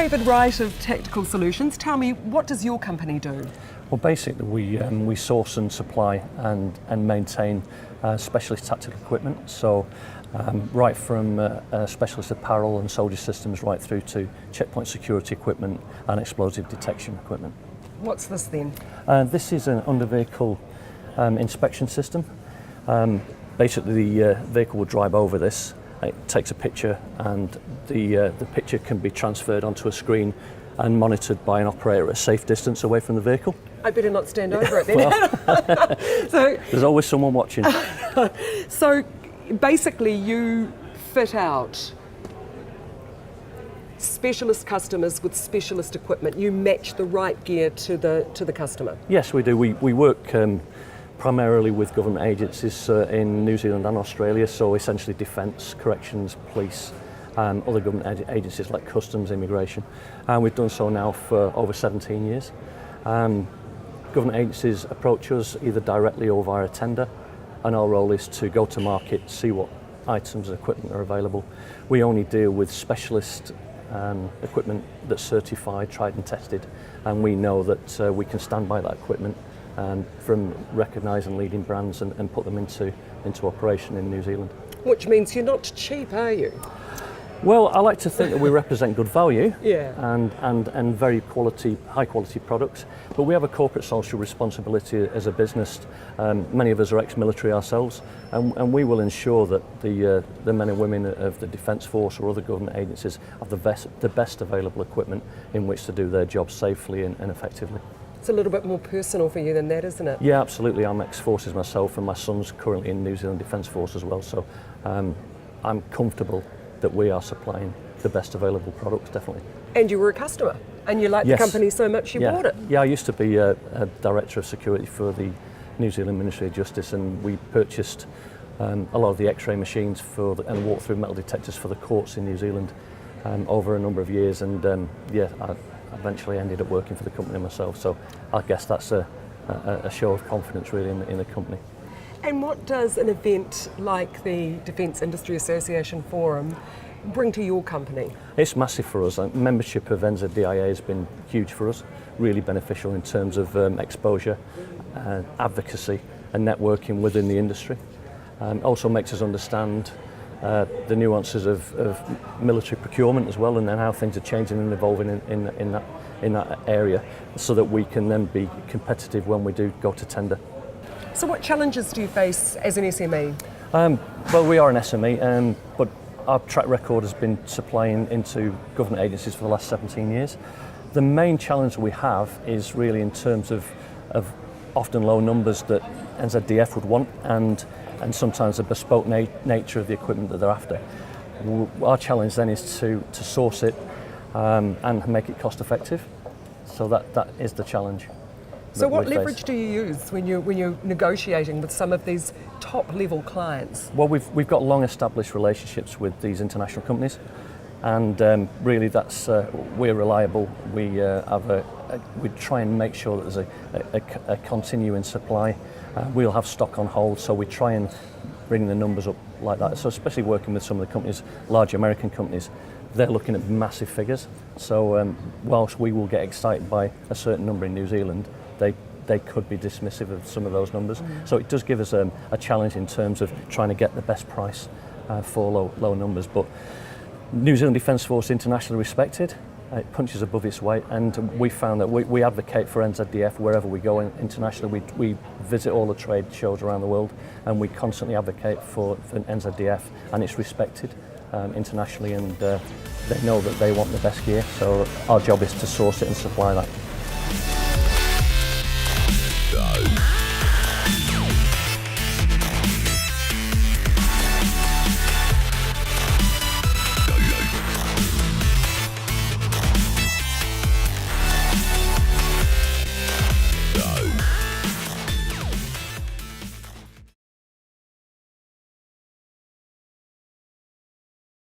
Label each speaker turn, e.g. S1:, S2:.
S1: David Wright of Tactical Solutions. Tell me, what does your company do?
S2: Well, basically, we source and supply and maintain specialist tactical equipment. So, right from specialist apparel and soldier systems, right through to checkpoint security equipment and explosive detection equipment.
S1: What's this then?
S2: This is an under-vehicle inspection system. Basically, the vehicle will drive over this. It takes a picture, and the picture can be transferred onto a screen and monitored by an operator at a safe distance away from the vehicle.
S1: I better not stand over it then. So,
S2: there's always someone watching.
S1: So basically you fit out specialist customers with specialist equipment. You match the right gear to the customer.
S2: Yes, we do. We work primarily with government agencies in New Zealand and Australia, so essentially defence, corrections, police, and other government agencies like customs, immigration. And we've done so now for over 17 years. Government agencies approach us either directly or via a tender, and our role is to go to market, see what items and equipment are available. We only deal with specialist equipment that's certified, tried and tested, and we know that we can stand by that equipment from recognising leading brands and put them into operation in New Zealand.
S1: Which means you're not cheap, are you?
S2: Well, I like to think that we represent good value,
S1: yeah,
S2: and very high quality products, but we have a corporate social responsibility as a business. Many of us are ex-military ourselves, and we will ensure that the men and women of the Defence Force or other government agencies have the best available equipment in which to do their job safely and effectively.
S1: It's a little bit more personal for you than that, isn't it?
S2: Yeah, absolutely. I'm ex-forces myself, and my son's currently in New Zealand Defence Force as well, so I'm comfortable that we are supplying the best available products, definitely.
S1: And you were a customer, and you liked
S2: Yes.
S1: the company so much you bought it.
S2: Yeah, I used to be a Director of Security for the New Zealand Ministry of Justice, and we purchased a lot of the X-ray machines and walk-through metal detectors for the courts in New Zealand over a number of years, and I eventually ended up working for the company myself, so I guess that's a show of confidence really in the company.
S1: And what does an event like the Defence Industry Association Forum bring to your company?
S2: It's massive for us. Membership of NZDIA has been huge for us, really beneficial in terms of exposure, advocacy and networking within the industry. Also makes us understand the nuances of military procurement as well, and then how things are changing and evolving in that area, so that we can then be competitive when we do go to tender.
S1: So what challenges do you face as an SME?
S2: Well, we are an SME, but our track record has been supplying into government agencies for the last 17 years. The main challenge we have is really in terms of often low numbers that NZDF would want, and sometimes the bespoke nature of the equipment that they're after. Our challenge then is to source it and make it cost effective. So that is the challenge.
S1: So what leverage do you use when you're negotiating with some of these top level clients?
S2: Well, we've got long established relationships with these international companies, and really that's we're reliable. We try and make sure that there's a continuing supply. We'll have stock on hold, so we try and bring the numbers up like that. So especially working with some of the companies, large American companies, they're looking at massive figures. So whilst we will get excited by a certain number in New Zealand, they could be dismissive of some of those numbers. So it does give us a challenge in terms of trying to get the best price for low numbers. But New Zealand Defence Force internationally respected. It punches above its weight, and we found that we advocate for NZDF wherever we go internationally. We visit all the trade shows around the world, and we constantly advocate for NZDF, and it's respected internationally, and they know that they want the best gear, so our job is to source it and supply that.